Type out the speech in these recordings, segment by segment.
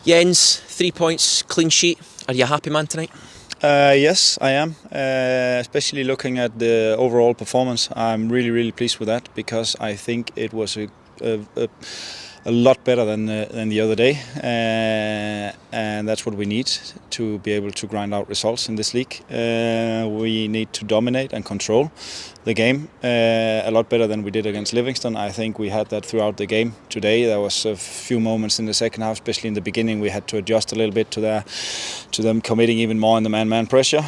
Jens, 3 points, clean sheet. Are you a happy man tonight? Yes, I am. Especially looking at the overall performance, I'm really pleased with that, because I think it was a lot better than the other day, and that's what we need to be able to grind out results in this league. We need to dominate and control the game a lot better than we did against Livingston. I think we had that throughout the game today. There was a few moments in the second half, especially in the beginning, we had to adjust a little bit to them committing even more in the man-man pressure,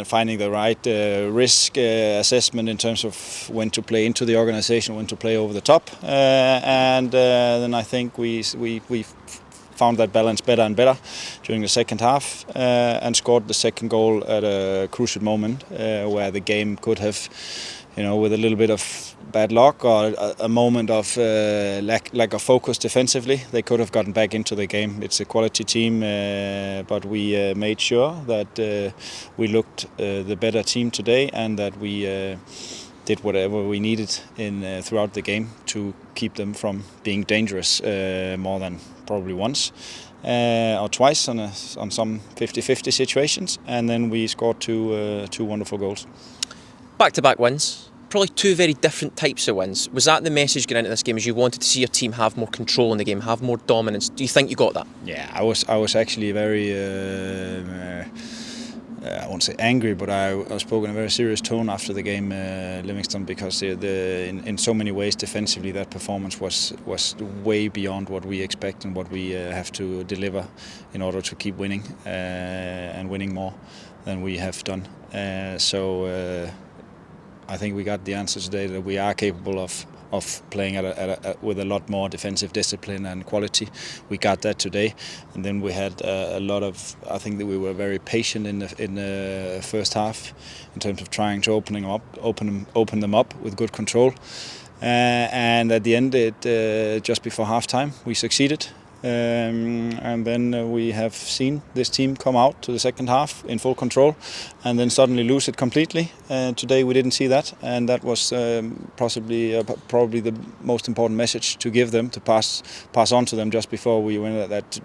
finding the right risk assessment in terms of when to play into the organisation, when to play over the top, and then I think we found that balance better and better during the second half, and scored the second goal at a crucial moment where the game could have, with a little bit of bad luck or a moment of lack of focus defensively, they could have gotten back into the game. It's a quality team, but we made sure that we looked the better team today, and that we did whatever we needed throughout the game to keep them from being dangerous more than probably once or twice on some 50-50 situations, and then we scored two wonderful goals. Back-to-back wins, probably two very different types of wins. Was that the message going into this game, as you wanted to see your team have more control in the game, have more dominance? Do you think you got that? Yeah, I was actually very I won't say angry, but I spoke in a very serious tone after the game, Livingston, because in so many ways defensively that performance was way beyond what we expect and what we have to deliver in order to keep winning and winning more than we have done. So I think we got the answer today that we are capable of playing with a lot more defensive discipline and quality. We got that today, and then we had a lot of. I think that we were very patient in the first half in terms of trying to open them up with good control, and at the end, just before halftime, we succeeded. And then we have seen this team come out to the second half in full control and then suddenly lose it completely. Today we didn't see that, and that was probably the most important message to give them, to pass on to them just before we went, that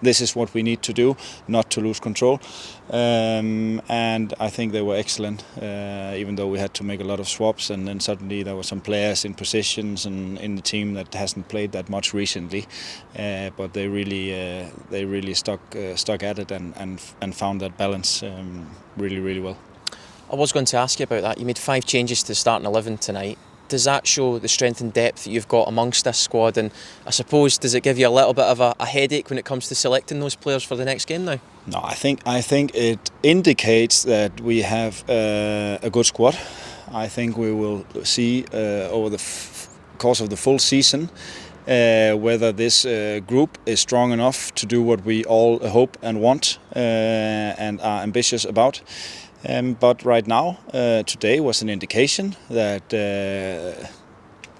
this is what we need to do, not to lose control. And I think they were excellent, even though we had to make a lot of swaps, and then suddenly there were some players in positions and in the team that hasn't played that much recently. But they really stuck at it and found that balance really well. I was going to ask you about that. You made 5 changes to the starting 11 tonight. Does that show the strength and depth that you've got amongst this squad? And I suppose, does it give you a little bit of a headache when it comes to selecting those players for the next game now? No, I think it indicates that we have a good squad. I think we will see over the course of the full season whether this group is strong enough to do what we all hope and want and are ambitious about. But right now, today was an indication that,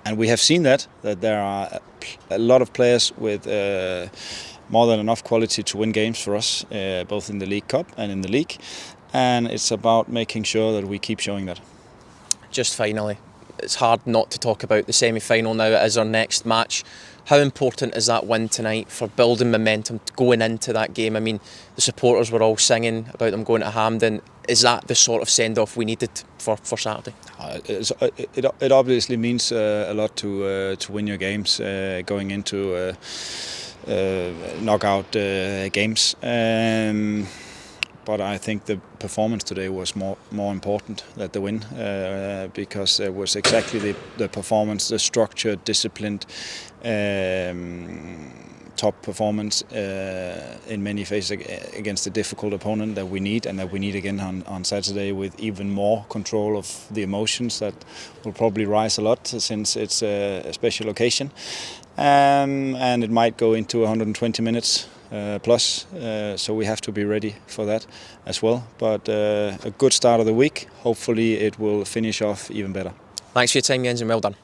and we have seen that there are a lot of players with more than enough quality to win games for us, both in the League Cup and in the league. And it's about making sure that we keep showing that. Just finally, it's hard not to talk about the semi-final now as our next match. How important is that win tonight for building momentum going into that game? I mean, the supporters were all singing about them going to Hampden. Is that the sort of send-off we needed for Saturday? It obviously means a lot to win your games going into knockout games. But I think the performance today was more important than the win, because it was exactly the performance, the structured, disciplined, top performance in many phases against a difficult opponent that we need, and that we need again on Saturday, with even more control of the emotions that will probably rise a lot since it's a special occasion, and it might go into 120 minutes plus, so we have to be ready for that as well. But a good start of the week. Hopefully it will finish off even better. Thanks for your time, Jens, and well done.